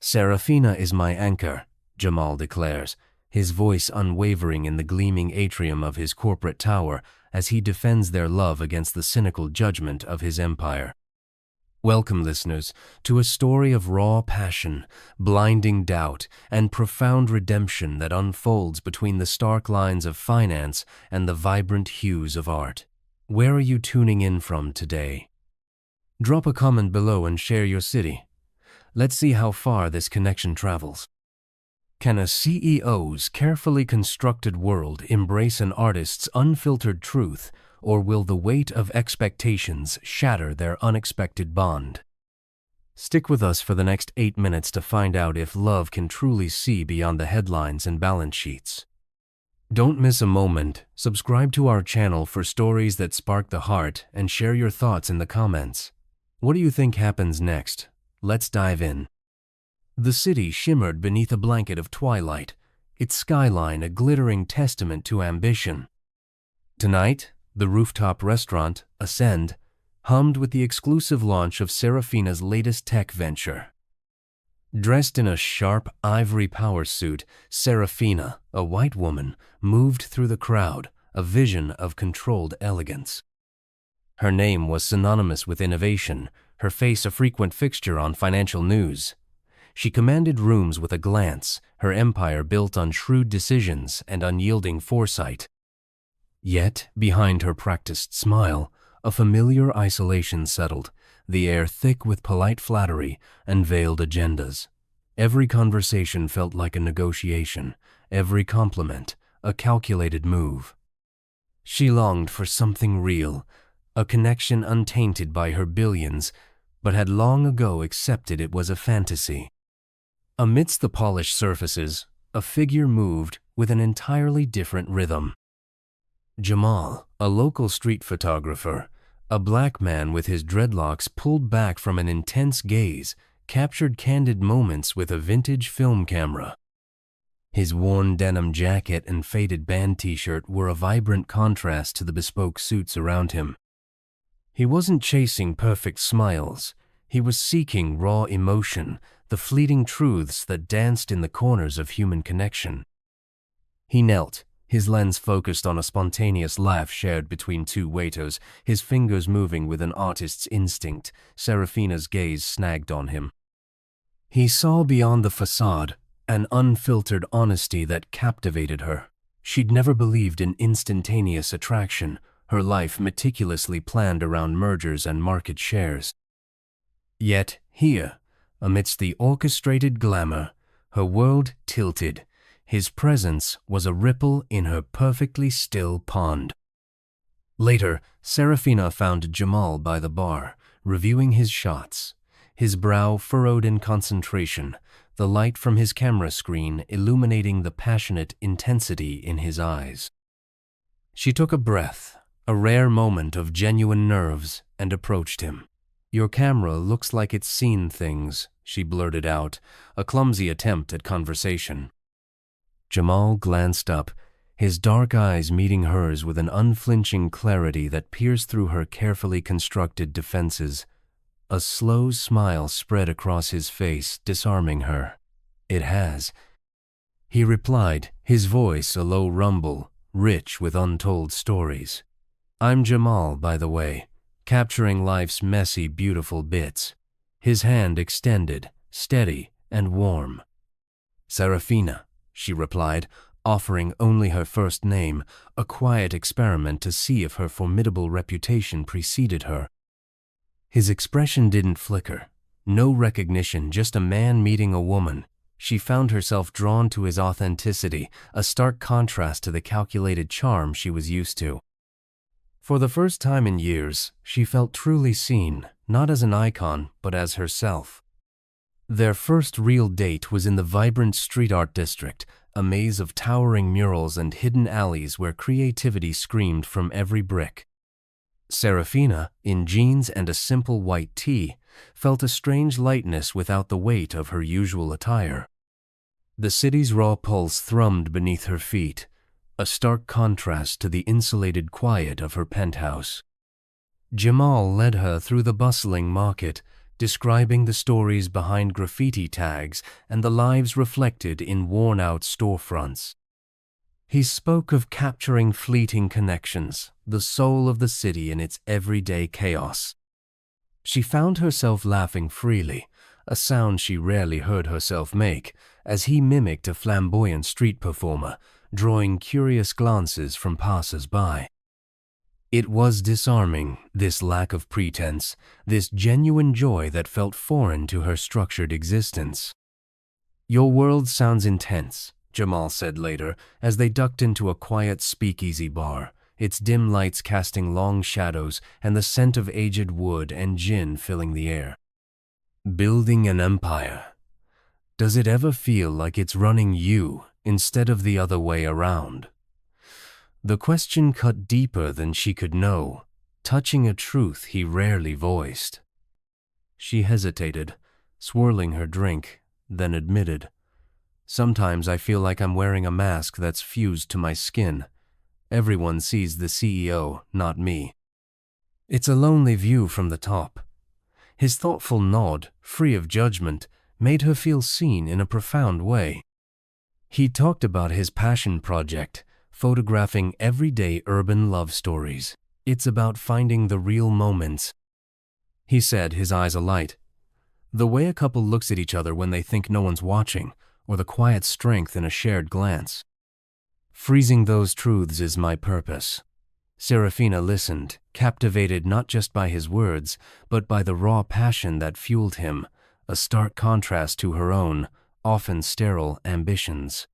Seraphina is my anchor, Jamal declares, his voice unwavering in the gleaming atrium of his corporate tower as he defends their love against the cynical judgment of his empire. Welcome, listeners, to a story of raw passion, blinding doubt, and profound redemption that unfolds between the stark lines of finance and the vibrant hues of art. Where are you tuning in from today? Drop a comment below and share your city. Let's see how far this connection travels. Can a CEO's carefully constructed world embrace an artist's unfiltered truth, or will the weight of expectations shatter their unexpected bond? Stick with us for the next 8 minutes to find out if love can truly see beyond the headlines and balance sheets. Don't miss a moment. Subscribe to our channel for stories that spark the heart and share your thoughts in the comments. What do you think happens next? Let's dive in. The city shimmered beneath a blanket of twilight, its skyline a glittering testament to ambition. Tonight, the rooftop restaurant, Ascend, hummed with the exclusive launch of Seraphina's latest tech venture. Dressed in a sharp ivory power suit, Seraphina, a white woman, moved through the crowd, a vision of controlled elegance. Her name was synonymous with innovation, her face a frequent fixture on financial news. She commanded rooms with a glance, her empire built on shrewd decisions and unyielding foresight. Yet, behind her practiced smile, a familiar isolation settled, the air thick with polite flattery and veiled agendas. Every conversation felt like a negotiation, every compliment a calculated move. She longed for something real, a connection untainted by her billions, but had long ago accepted it was a fantasy. Amidst the polished surfaces, a figure moved with an entirely different rhythm. Jamal, a local street photographer, a black man with his dreadlocks pulled back from an intense gaze, captured candid moments with a vintage film camera. His worn denim jacket and faded band t-shirt were a vibrant contrast to the bespoke suits around him. He wasn't chasing perfect smiles. He was seeking raw emotion, the fleeting truths that danced in the corners of human connection. He knelt, his lens focused on a spontaneous laugh shared between two waiters, his fingers moving with an artist's instinct. Seraphina's gaze snagged on him. He saw beyond the facade, an unfiltered honesty that captivated her. She'd never believed in instantaneous attraction, her life meticulously planned around mergers and market shares. Yet here, amidst the orchestrated glamour, her world tilted. His presence was a ripple in her perfectly still pond. Later, Seraphina found Jamal by the bar, reviewing his shots. His brow furrowed in concentration, the light from his camera screen illuminating the passionate intensity in his eyes. She took a breath, a rare moment of genuine nerves, and approached him. "Your camera looks like it's seen things," she blurted out, a clumsy attempt at conversation. Jamal glanced up, his dark eyes meeting hers with an unflinching clarity that pierced through her carefully constructed defenses. A slow smile spread across his face, disarming her. "It has," he replied, his voice a low rumble, rich with untold stories. "I'm Jamal, by the way, capturing life's messy, beautiful bits." His hand extended, steady and warm. "Seraphina," she replied, offering only her first name, a quiet experiment to see if her formidable reputation preceded her. His expression didn't flicker. No recognition, just a man meeting a woman. She found herself drawn to his authenticity, a stark contrast to the calculated charm she was used to. For the first time in years, she felt truly seen, not as an icon, but as herself. Their first real date was in the vibrant street art district, a maze of towering murals and hidden alleys where creativity screamed from every brick. Seraphina, in jeans and a simple white tee, felt a strange lightness without the weight of her usual attire. The city's raw pulse thrummed beneath her feet, a stark contrast to the insulated quiet of her penthouse. Jamal led her through the bustling market, describing the stories behind graffiti tags and the lives reflected in worn-out storefronts. He spoke of capturing fleeting connections, the soul of the city in its everyday chaos. She found herself laughing freely, a sound she rarely heard herself make, as he mimicked a flamboyant street performer, drawing curious glances from passers-by. It was disarming, this lack of pretense, this genuine joy that felt foreign to her structured existence. "Your world sounds intense," Jamal said later, as they ducked into a quiet speakeasy bar, its dim lights casting long shadows and the scent of aged wood and gin filling the air. "Building an empire. Does it ever feel like it's running you instead of the other way around?" The question cut deeper than she could know, touching a truth he rarely voiced. She hesitated, swirling her drink, then admitted, "Sometimes I feel like I'm wearing a mask that's fused to my skin. Everyone sees the CEO, not me. It's a lonely view from the top." His thoughtful nod, free of judgment, made her feel seen in a profound way. He talked about his passion project, photographing everyday urban love stories. "It's about finding the real moments," he said, his eyes alight. "The way a couple looks at each other when they think no one's watching, or the quiet strength in a shared glance. Freezing those truths is my purpose." Seraphina listened, captivated not just by his words, but by the raw passion that fueled him, a stark contrast to her own, often sterile, ambitions.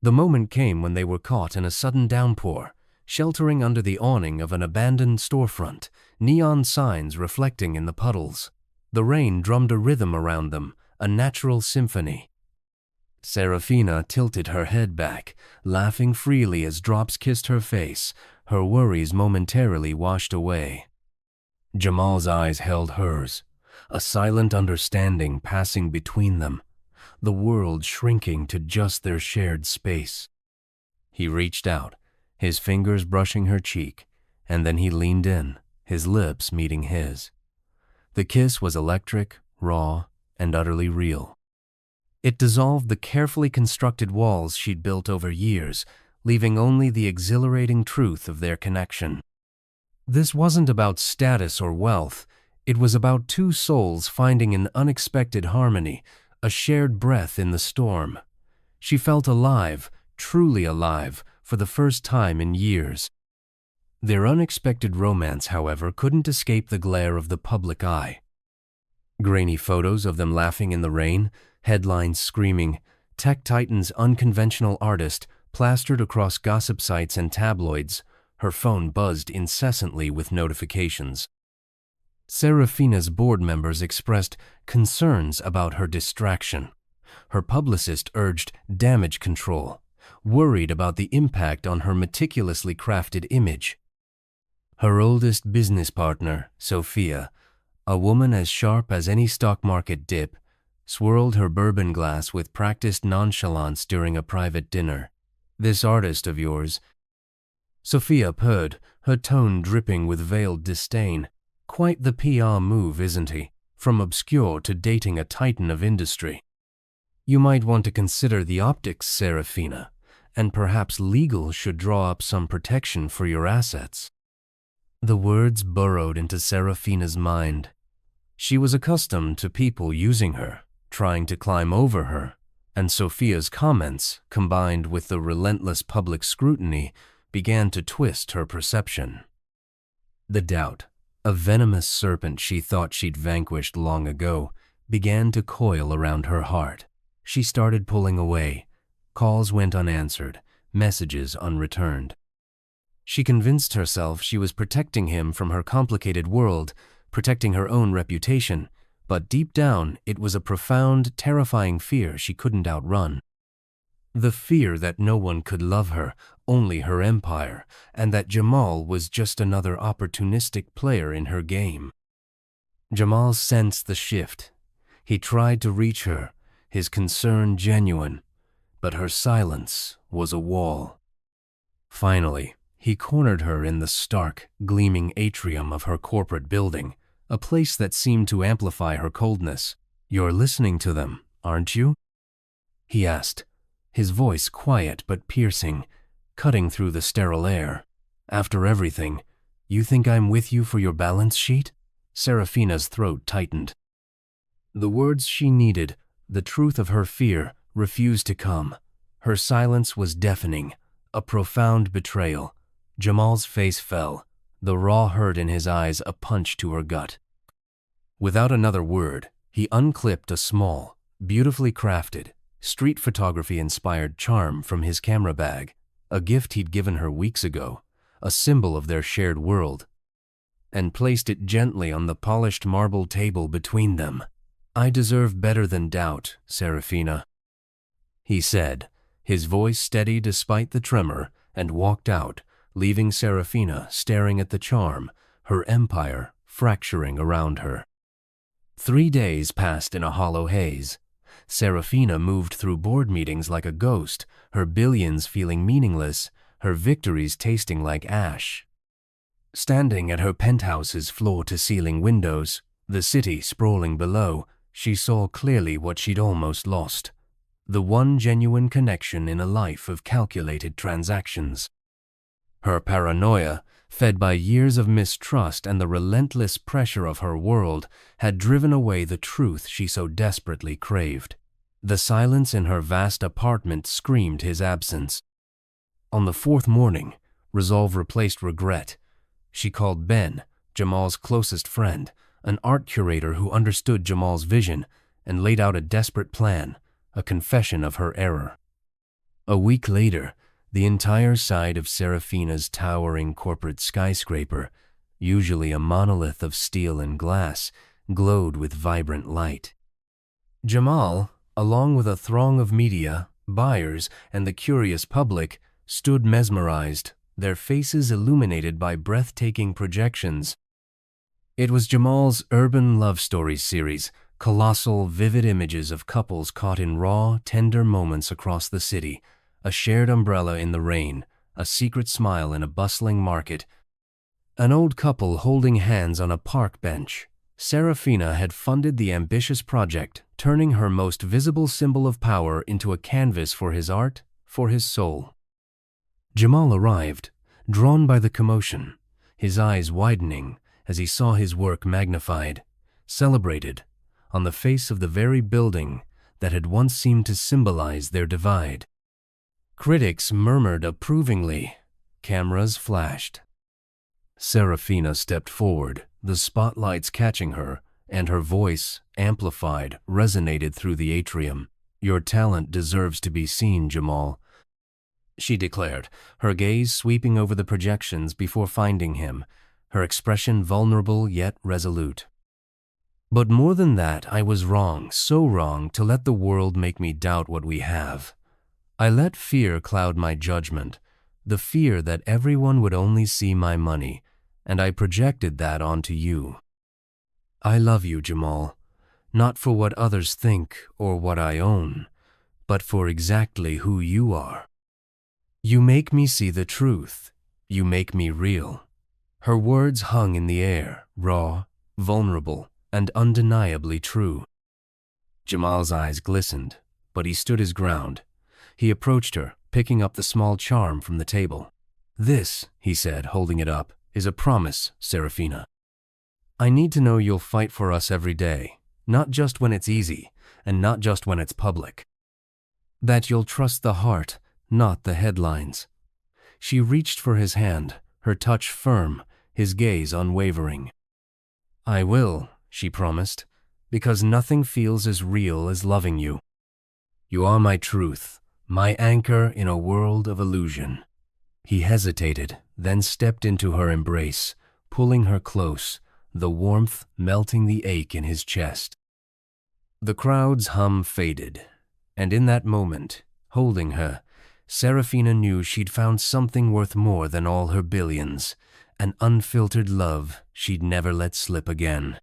The moment came when they were caught in a sudden downpour, sheltering under the awning of an abandoned storefront, neon signs reflecting in the puddles. The rain drummed a rhythm around them, a natural symphony. Seraphina tilted her head back, laughing freely as drops kissed her face, her worries momentarily washed away. Jamal's eyes held hers, a silent understanding passing between them, the world shrinking to just their shared space. He reached out, his fingers brushing her cheek, and then he leaned in, his lips meeting his. The kiss was electric, raw, and utterly real. It dissolved the carefully constructed walls she'd built over years, leaving only the exhilarating truth of their connection. This wasn't about status or wealth. It was about two souls finding an unexpected harmony, a shared breath in the storm. She felt alive, truly alive, for the first time in years. Their unexpected romance, however, couldn't escape the glare of the public eye. Grainy photos of them laughing in the rain, headlines screaming, "Tech Titan's unconventional artist," plastered across gossip sites and tabloids. Her phone buzzed incessantly with notifications. Seraphina's board members expressed concerns about her distraction. Her publicist urged damage control, worried about the impact on her meticulously crafted image. Her oldest business partner, Sophia, a woman as sharp as any stock market dip, swirled her bourbon glass with practiced nonchalance during a private dinner. "This artist of yours," Sophia purred, her tone dripping with veiled disdain. "Quite the PR move, isn't he? From obscure to dating a titan of industry. You might want to consider the optics, Seraphina, and perhaps legal should draw up some protection for your assets." The words burrowed into Seraphina's mind. She was accustomed to people using her, trying to climb over her, and Sophia's comments, combined with the relentless public scrutiny, began to twist her perception. The doubt, a venomous serpent she thought she'd vanquished long ago, began to coil around her heart. She started pulling away. Calls went unanswered, messages unreturned. She convinced herself she was protecting him from her complicated world, protecting her own reputation, but deep down it was a profound, terrifying fear she couldn't outrun. The fear that no one could love her, only her empire, and that Jamal was just another opportunistic player in her game. Jamal sensed the shift. He tried to reach her, his concern genuine, but her silence was a wall. Finally, he cornered her in the stark, gleaming atrium of her corporate building, a place that seemed to amplify her coldness. "You're listening to them, aren't you?" he asked, his voice quiet but piercing, cutting through the sterile air. "After everything, you think I'm with you for your balance sheet?" Seraphina's throat tightened. The words she needed, the truth of her fear, refused to come. Her silence was deafening, a profound betrayal. Jamal's face fell, the raw hurt in his eyes a punch to her gut. Without another word, he unclipped a small, beautifully crafted, street photography-inspired charm from his camera bag, a gift he'd given her weeks ago, a symbol of their shared world, and placed it gently on the polished marble table between them. "I deserve better than doubt, Seraphina," he said, his voice steady despite the tremor, and walked out, leaving Seraphina staring at the charm, her empire fracturing around her. 3 days passed in a hollow haze. Seraphina moved through board meetings like a ghost, her billions feeling meaningless, her victories tasting like ash. Standing at her penthouse's floor-to-ceiling windows, the city sprawling below, she saw clearly what she'd almost lost: the one genuine connection in a life of calculated transactions. Her paranoia, fed by years of mistrust and the relentless pressure of her world, had driven away the truth she so desperately craved. The silence in her vast apartment screamed his absence. On the 4th morning, resolve replaced regret. She called Ben, Jamal's closest friend, an art curator who understood Jamal's vision, and laid out a desperate plan, a confession of her error. A week later, the entire side of Seraphina's towering corporate skyscraper, usually a monolith of steel and glass, glowed with vibrant light. Jamal, along with a throng of media, buyers, and the curious public, stood mesmerized, their faces illuminated by breathtaking projections. It was Jamal's Urban Love Stories series, colossal, vivid images of couples caught in raw, tender moments across the city, a shared umbrella in the rain, a secret smile in a bustling market, an old couple holding hands on a park bench. Seraphina had funded the ambitious project, turning her most visible symbol of power into a canvas for his art, for his soul. Jamal arrived, drawn by the commotion, his eyes widening as he saw his work magnified, celebrated, on the face of the very building that had once seemed to symbolize their divide. Critics murmured approvingly. Cameras flashed. Seraphina stepped forward, the spotlights catching her, and her voice, amplified, resonated through the atrium. "Your talent deserves to be seen, Jamal," she declared, her gaze sweeping over the projections before finding him, her expression vulnerable yet resolute. "But more than that, I was wrong, so wrong, to let the world make me doubt what we have. I let fear cloud my judgment, the fear that everyone would only see my money, and I projected that onto you. I love you, Jamal, not for what others think or what I own, but for exactly who you are. You make me see the truth. You make me real." Her words hung in the air, raw, vulnerable, and undeniably true. Jamal's eyes glistened, but he stood his ground. He approached her, picking up the small charm from the table. "This," he said, holding it up, "is a promise, Seraphina. I need to know you'll fight for us every day, not just when it's easy, and not just when it's public. That you'll trust the heart, not the headlines." She reached for his hand, her touch firm, his gaze unwavering. "I will," she promised, "because nothing feels as real as loving you. You are my truth, my anchor in a world of illusion." He hesitated, then stepped into her embrace, pulling her close, the warmth melting the ache in his chest. The crowd's hum faded, and in that moment, holding her, Seraphina knew she'd found something worth more than all her billions, an unfiltered love she'd never let slip again.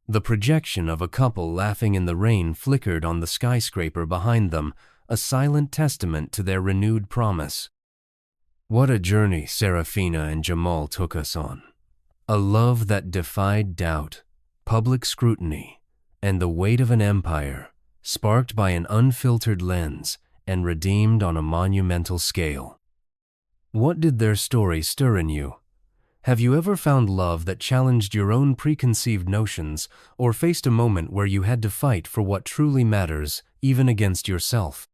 The projection of a couple laughing in the rain flickered on the skyscraper behind them, a silent testament to their renewed promise. What a journey Seraphina and Jamal took us on. A love that defied doubt, public scrutiny, and the weight of an empire, sparked by an unfiltered lens and redeemed on a monumental scale. What did their story stir in you? Have you ever found love that challenged your own preconceived notions or faced a moment where you had to fight for what truly matters, even against yourself?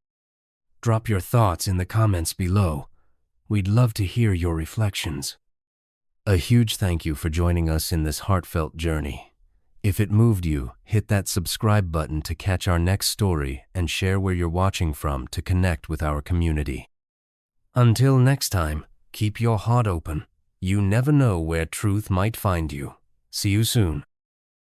Drop your thoughts in the comments below. We'd love to hear your reflections. A huge thank you for joining us in this heartfelt journey. If it moved you, hit that subscribe button to catch our next story and share where you're watching from to connect with our community. Until next time, keep your heart open. You never know where truth might find you. See you soon.